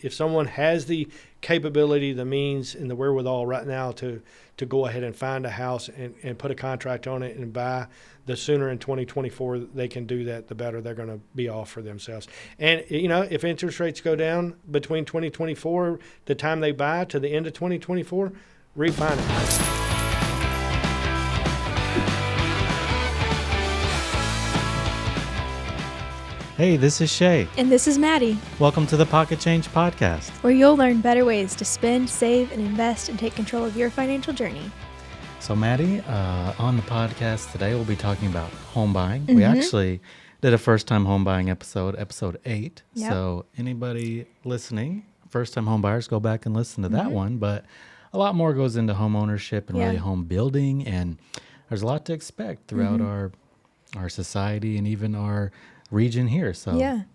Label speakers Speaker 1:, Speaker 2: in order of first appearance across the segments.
Speaker 1: If someone has the capability, the means, and the wherewithal right now to go ahead and find a house and put a contract on it and buy, the sooner in 2024 they can do that, the better they're going to be off for themselves. And, if interest rates go down between 2024, the time they buy, to the end of 2024, refinance.
Speaker 2: Hey, this is Shea.
Speaker 3: And this is Maddie.
Speaker 2: Welcome to the Pocket Change Podcast,
Speaker 3: where you'll learn better ways to spend, save, and invest and take control of your financial journey.
Speaker 2: So Maddie, on the podcast today, we'll be talking about home buying. We actually did a first-time home buying episode 8.
Speaker 3: Yep.
Speaker 2: So anybody listening, first-time home buyers, go back and listen to that one. But a lot more goes into home ownership and really home building. And there's a lot to expect throughout our society and even our region here.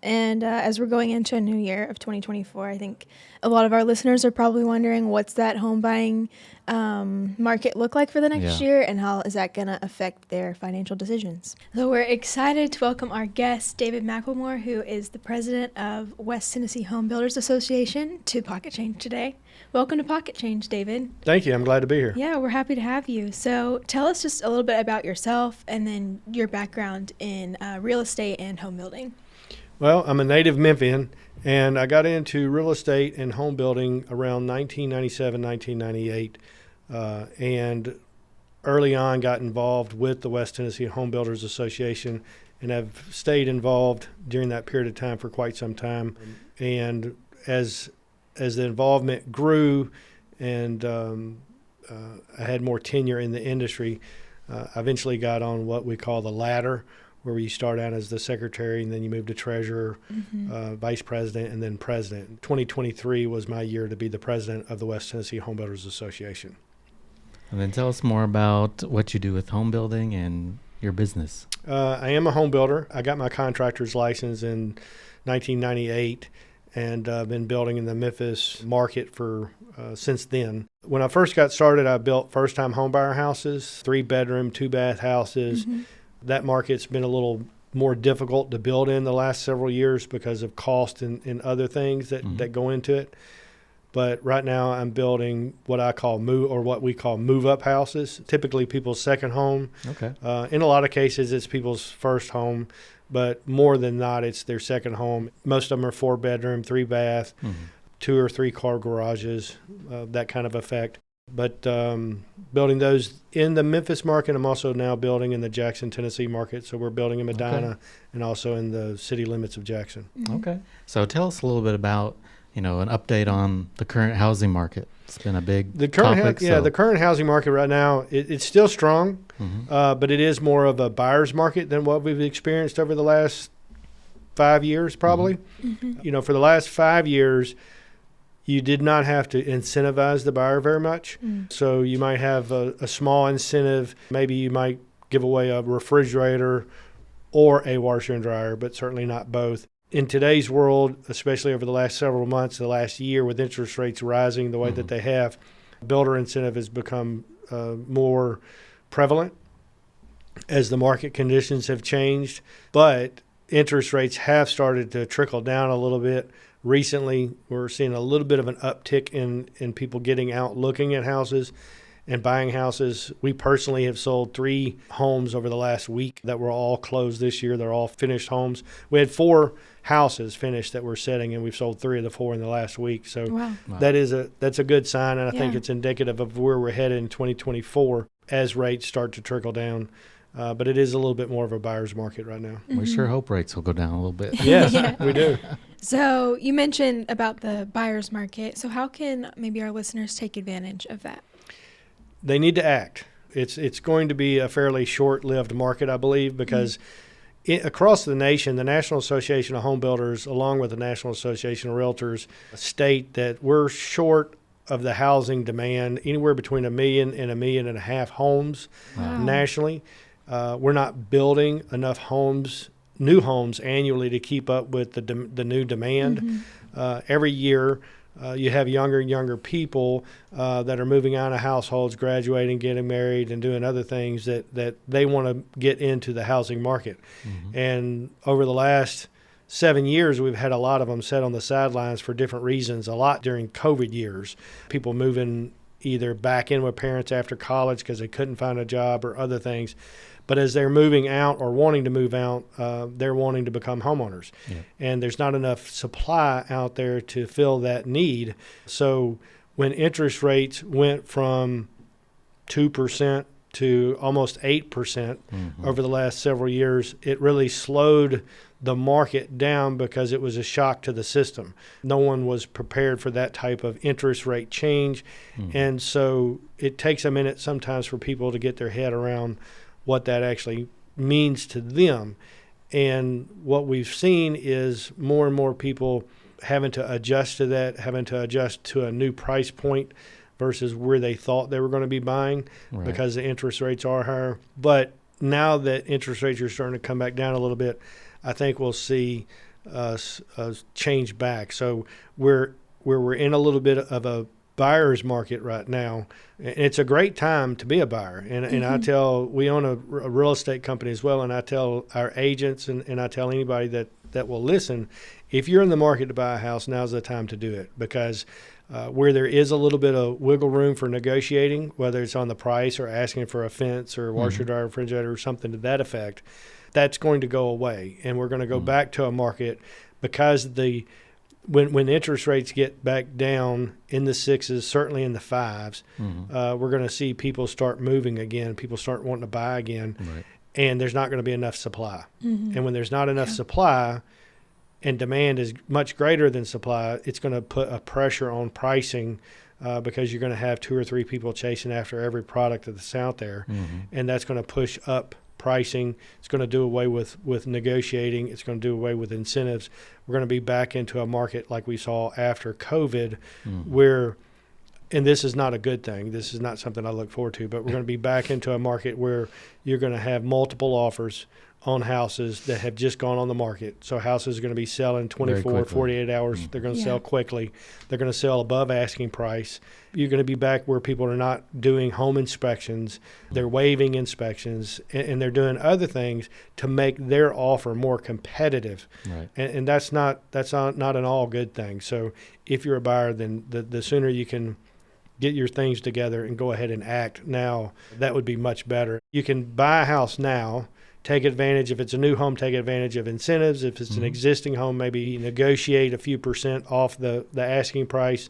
Speaker 3: And as we're going into a new year of 2024, I think a lot of our listeners are probably wondering, what's that home buying market look like for the next year, and how is that going to affect their financial decisions? So we're excited to welcome our guest, David McLemore, who is the president of West Tennessee Home Builders Association, to Pocket Change today. Welcome to Pocket Change, David.
Speaker 1: Thank you. I'm glad to be here.
Speaker 3: Yeah, we're happy to have you. So tell us just a little bit about yourself and then your background in real estate and home building.
Speaker 1: Well, I'm a native Memphian, and I got into real estate and home building around 1997, 1998, and early on got involved with the West Tennessee Home Builders Association and have stayed involved during that period of time for quite some time. And as the involvement grew and I had more tenure in the industry, I eventually got on what we call the ladder, where you start out as the secretary and then you move to treasurer, vice president, and then president. 2023 was my year to be the president of the West Tennessee Home Builders Association.
Speaker 2: And then tell us more about what you do with home building and your business.
Speaker 1: I am a home builder. I got my contractor's license in 1998 and been building in the Memphis market for since then. When I first got started, I built first-time homebuyer houses, 3-bedroom, 2-bath houses. That market's been a little more difficult to build in the last several years because of cost and other things that go into it. But right now I'm building what we call move-up houses, typically people's second home.
Speaker 2: Okay.
Speaker 1: In a lot of cases, it's people's first home, but more than not, it's their second home. Most of them are 4-bedroom, 3-bath, 2 or 3 car garages, that kind of effect. But building those in the Memphis market, I'm also now building in the Jackson, Tennessee market. So we're building in Medina and also in the city limits of Jackson.
Speaker 2: Okay. So tell us a little bit about, an update on the current housing market. It's been a big topic.
Speaker 1: The current housing market right now, it's still strong, but it is more of a buyer's market than what we've experienced over the last 5 years, probably. For the last 5 years, you did not have to incentivize the buyer very much. So you might have a small incentive. Maybe you might give away a refrigerator or a washer and dryer, but certainly not both. In today's world, especially over the last several months, the last year, with interest rates rising the way that they have, builder incentive has become more prevalent as the market conditions have changed. But interest rates have started to trickle down a little bit. Recently, we're seeing a little bit of an uptick in people getting out looking at houses and buying houses. We personally have sold 3 homes over the last week that were all closed this year. They're all finished homes. We had 4 houses finished that we're setting, and we've sold 3 of the 4 in the last week. So that's a good sign, and I think it's indicative of where we're headed in 2024 as rates start to trickle down. But it is a little bit more of a buyer's market right now.
Speaker 2: We sure hope rates will go down a little bit.
Speaker 1: Yes, we do.
Speaker 3: So you mentioned about the buyer's market. So how can maybe our listeners take advantage of that?
Speaker 1: They need to act. It's going to be a fairly short-lived market, I believe, because across the nation, the National Association of Home Builders, along with the National Association of Realtors, state that we're short of the housing demand, anywhere between 1 million and 1.5 million homes nationally. We're not building enough new homes annually to keep up with the new demand. Every year, you have younger and younger people that are moving out of households, graduating, getting married, and doing other things that they want to get into the housing market. And over the last 7 years, we've had a lot of them set on the sidelines for different reasons, a lot during COVID years. People moving either back in with parents after college because they couldn't find a job or other things. But as they're moving out or wanting to move out, they're wanting to become homeowners. Yeah. And there's not enough supply out there to fill that need. So when interest rates went from 2% to almost 8% over the last several years, it really slowed the market down because it was a shock to the system. No one was prepared for that type of interest rate change. And so it takes a minute sometimes for people to get their head around what that actually means to them. And what we've seen is more and more people having to adjust to that, having to adjust to a new price point versus where they thought they were going to be buying because the interest rates are higher. But now that interest rates are starting to come back down a little bit, I think we'll see us change back. So we're in a little bit of a buyer's market right now. It's a great time to be a buyer. And we own a real estate company as well, and I tell our agents and I tell anybody that will listen, if you're in the market to buy a house, now's the time to do it, because where there is a little bit of wiggle room for negotiating, whether it's on the price or asking for a fence or washer, dryer, refrigerator or something to that effect, that's going to go away. And we're going to go back to a market because when interest rates get back down in the 6s, certainly in the 5s, we're going to see people start moving again. People start wanting to buy again, and there's not going to be enough supply. And when there's not enough supply and demand is much greater than supply, it's going to put a pressure on pricing because you're going to have 2 or 3 people chasing after every product that's out there, and that's going to push up pricing. It's going to do away with negotiating. It's going to do away with incentives. We're going to be back into a market like we saw after COVID where, and this is not a good thing, this is not something I look forward to, but we're going to be back into a market where you're going to have multiple offers on houses that have just gone on the market. So houses are going to be selling 24, 48 hours. They're going to sell quickly. They're going to sell above asking price. You're going to be back where people are not doing home inspections. They're waiving inspections, and they're doing other things to make their offer more competitive. And that's not an all good thing. So if you're a buyer, then the sooner you can get your things together and go ahead and act now, that would be much better. You can buy a house now, take advantage, if it's a new home, take advantage of incentives. If it's an existing home, maybe negotiate a few % off the asking price.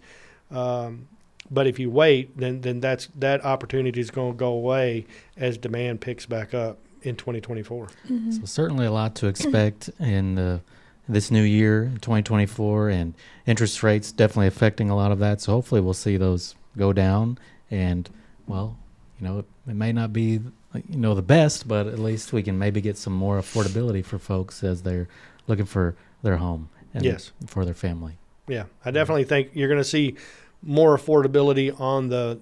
Speaker 1: But if you wait, then that opportunity is going to go away as demand picks back up in 2024.
Speaker 2: So certainly a lot to expect in this new year, 2024, and interest rates definitely affecting a lot of that. So hopefully we'll see those go down, and it may not be the best, but at least we can maybe get some more affordability for folks as they're looking for their home and for their family.
Speaker 1: Yeah, I definitely think you're going to see more affordability on the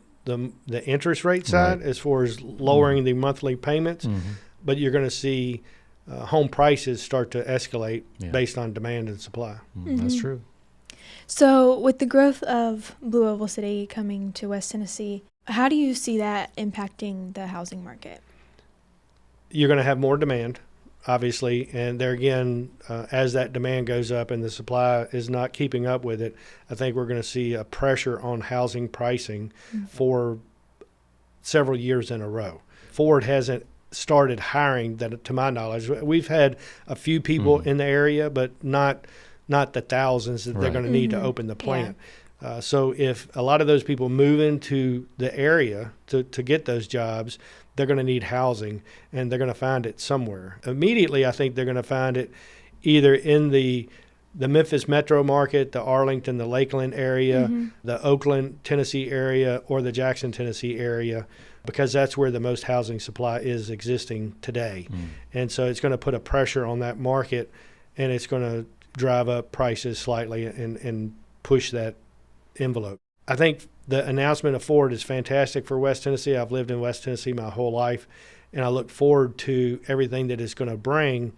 Speaker 1: interest rate side as far as lowering the monthly payments, but you're going to see home prices start to escalate based on demand and supply.
Speaker 2: That's true.
Speaker 3: So with the growth of Blue Oval City coming to West Tennessee, how do you see that impacting the housing market?
Speaker 1: You're going to have more demand, obviously, and there again, as that demand goes up and the supply is not keeping up with it, I think we're going to see a pressure on housing pricing for several years in a row. Ford hasn't started hiring, that to my knowledge. We've had a few people in the area, but not the thousands that they're going to need to open the plant. So if a lot of those people move into the area to get those jobs, they're going to need housing, and they're going to find it somewhere. Immediately, I think they're going to find it either in the Memphis metro market, the Arlington, the Lakeland area, the Oakland, Tennessee area, or the Jackson, Tennessee area, because that's where the most housing supply is existing today. And so it's going to put a pressure on that market, and it's going to drive up prices slightly and push that envelope. I think the announcement of Ford is fantastic for West Tennessee. I've lived in West Tennessee my whole life, and I look forward to everything that it's going to bring.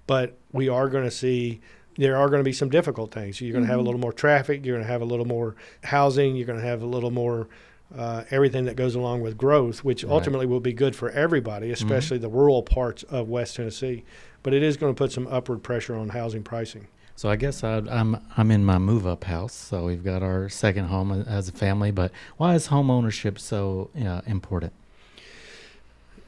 Speaker 1: But we are going to see there are going to be some difficult things. You're going to have a little more traffic. You're going to have a little more housing. You're going to have a little more everything that goes along with growth, which ultimately will be good for everybody, especially the rural parts of West Tennessee. but it is going to put some upward pressure on housing pricing.
Speaker 2: So I guess I'm in my move-up house, so we've got our second home as a family. But why is home ownership so important?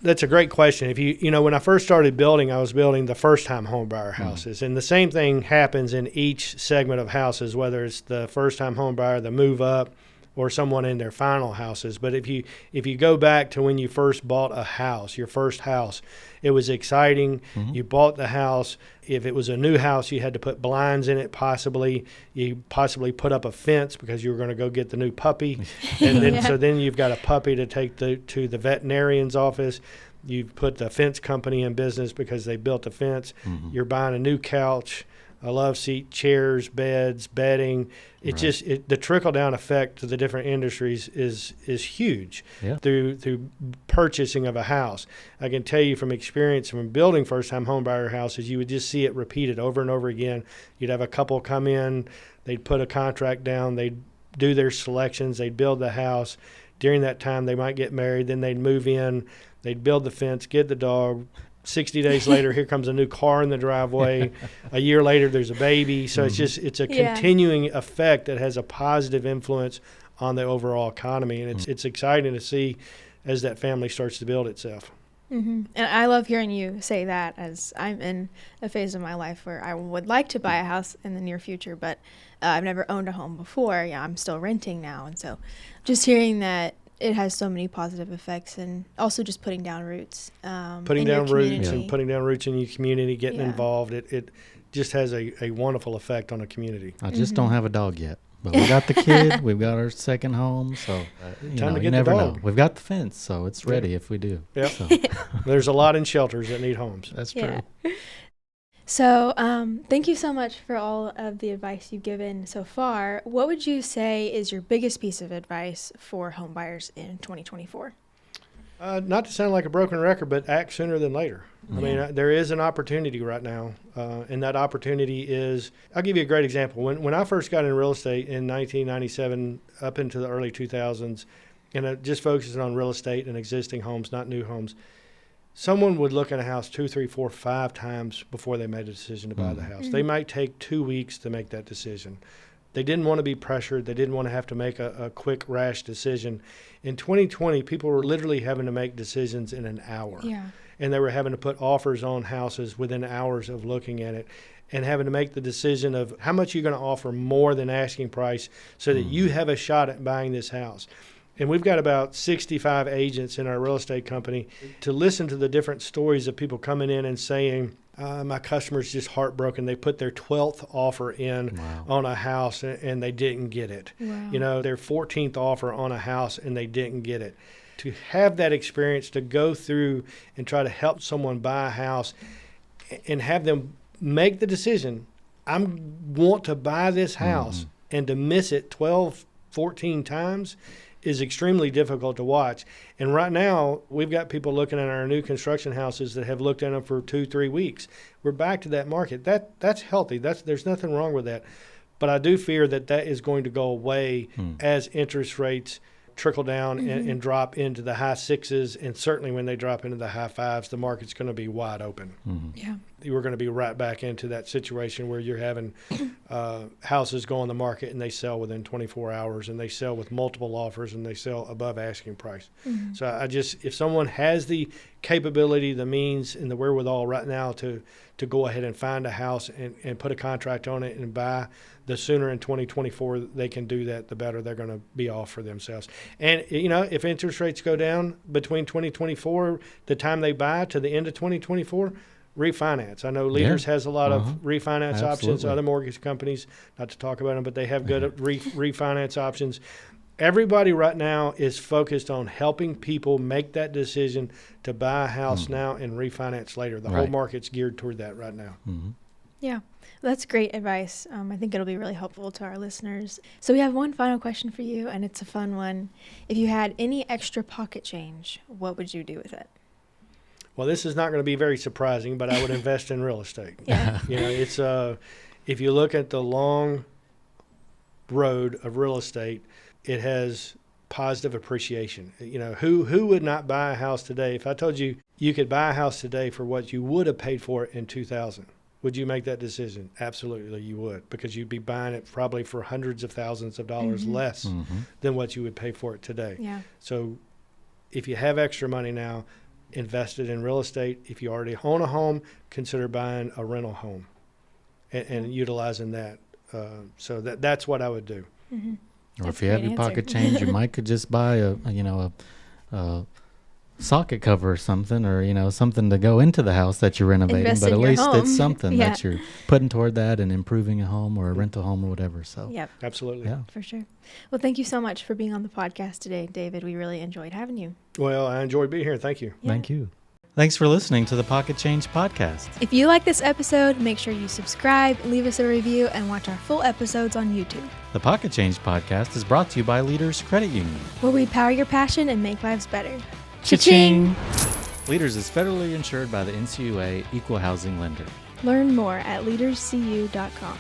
Speaker 1: That's a great question. If when I first started building, I was building the first-time home buyer houses, and the same thing happens in each segment of houses, whether it's the first-time home buyer, the move-up, or someone in their final houses. But if you go back to when you first bought a house, your first house, it was exciting. You bought the house. If it was a new house, you had to put blinds in it, possibly. You possibly put up a fence because you were going to go get the new puppy. And then so then you've got a puppy to take to the veterinarian's office. You've put the fence company in business because they built a fence. You're buying a new couch, a love seat, chairs, beds, bedding. The trickle down effect to the different industries is huge through purchasing of a house. I can tell you from experience from building first time home buyer houses, you would just see it repeated over and over again. You'd have a couple come in, they'd put a contract down, they'd do their selections, they'd build the house. During that time, they might get married, then they'd move in, they'd build the fence, get the dog. 60 days later, here comes a new car in the driveway. A year later, there's a baby. So it's a continuing effect that has a positive influence on the overall economy. And it's exciting to see as that family starts to build itself.
Speaker 3: And I love hearing you say that, as I'm in a phase of my life where I would like to buy a house in the near future, but I've never owned a home before. I'm still renting now. And so just hearing that it has so many positive effects, and also just putting down roots.
Speaker 1: Putting down roots in your community, getting involved. It just has a wonderful effect on a community.
Speaker 2: I just don't have a dog yet, but we got the kid. We've got our second home, so you never know. We've got the fence, so it's ready if we do.
Speaker 1: Yep.
Speaker 2: So.
Speaker 1: There's a lot in shelters that need homes.
Speaker 2: That's true.
Speaker 3: So thank you so much for all of the advice you've given so far. What would you say is your biggest piece of advice for home buyers in 2024?
Speaker 1: Not to sound like a broken record, but act sooner than later. I mean, there is an opportunity right now, and that opportunity is, I'll give you a great example. When I first got in real estate in 1997 up into the early 2000s, and just focusing on real estate and existing homes, not new homes, someone would look at a house 2, 3, 4, 5 times before they made a decision to buy the house. They might take 2 weeks to make that decision. They didn't want to be pressured. They didn't want to have to make a quick, rash decision. In 2020, people were literally having to make decisions in an hour. And they were having to put offers on houses within hours of looking at it, and having to make the decision of how much you're going to offer more than asking price so that you have a shot at buying this house. And we've got about 65 agents in our real estate company to listen to the different stories of people coming in and saying, my customer's just heartbroken. They put their 12th offer in on a house and they didn't get it. Their 14th offer on a house and they didn't get it. To have that experience, to go through and try to help someone buy a house and have them make the decision, I want to buy this house, and to miss it 12, 14 times is extremely difficult to watch. And right now, we've got people looking at our new construction houses that have looked at them for 2-3 weeks. We're back to that market. That's healthy. There's nothing wrong with that. But I do fear that is going to go away as interest rates trickle down and drop into the high 6s, and certainly when they drop into the high 5s, the market's going to be wide open. We're going to be right back into that situation where you're having houses go on the market and they sell within 24 hours, and they sell with multiple offers, and they sell above asking price. So if someone has the capability, the means, and the wherewithal right now to go ahead and find a house and put a contract on it and buy, the sooner in 2024 they can do that, the better they're going to be off for themselves. And, if interest rates go down between 2024, the time they buy, to the end of 2024, refinance. I know Leaders has a lot of refinance options. Other mortgage companies, not to talk about them, but they have good refinance options. Everybody right now is focused on helping people make that decision to buy a house now and refinance later. The whole market's geared toward that right now.
Speaker 3: Yeah, that's great advice. I think it'll be really helpful to our listeners. So we have one final question for you, and it's a fun one. If you had any extra pocket change, what would you do with it?
Speaker 1: Well, this is not going to be very surprising, but I would invest in real estate. It's if you look at the long road of real estate, it has positive appreciation. Who would not buy a house today? If I told you you could buy a house today for what you would have paid for it in 2000. Would you make that decision? Absolutely, you would, because you'd be buying it probably for hundreds of thousands of dollars less than what you would pay for it today.
Speaker 3: Yeah.
Speaker 1: So if you have extra money now, invest it in real estate. If you already own a home, consider buying a rental home and utilizing that. So that's what I would do.
Speaker 2: Or if you have your pocket change, you might could just buy a socket cover or something, or something to go into the house that you're renovating.
Speaker 3: Invest
Speaker 2: but
Speaker 3: in
Speaker 2: at
Speaker 3: your
Speaker 2: least
Speaker 3: home.
Speaker 2: it's something
Speaker 3: Yeah.
Speaker 2: that you're putting toward that and improving a home or a rental home or whatever. So
Speaker 3: Yep.
Speaker 1: Absolutely.
Speaker 2: yeah.
Speaker 3: For sure. Well, thank you so much for being on the podcast today, David. We really enjoyed having you.
Speaker 1: Well, I enjoyed being here. Thank you.
Speaker 3: Yeah.
Speaker 2: Thank you. Thanks for listening to the Pocket Change podcast.
Speaker 3: If you like this episode, make sure you subscribe, leave us a review, and watch our full episodes on YouTube,
Speaker 2: The Pocket Change podcast is brought to you by Leaders Credit Union.
Speaker 3: where we power your passion and make lives better.
Speaker 2: Cha-ching! Leaders is federally insured by the NCUA Equal Housing Lender.
Speaker 3: Learn more at leaderscu.com.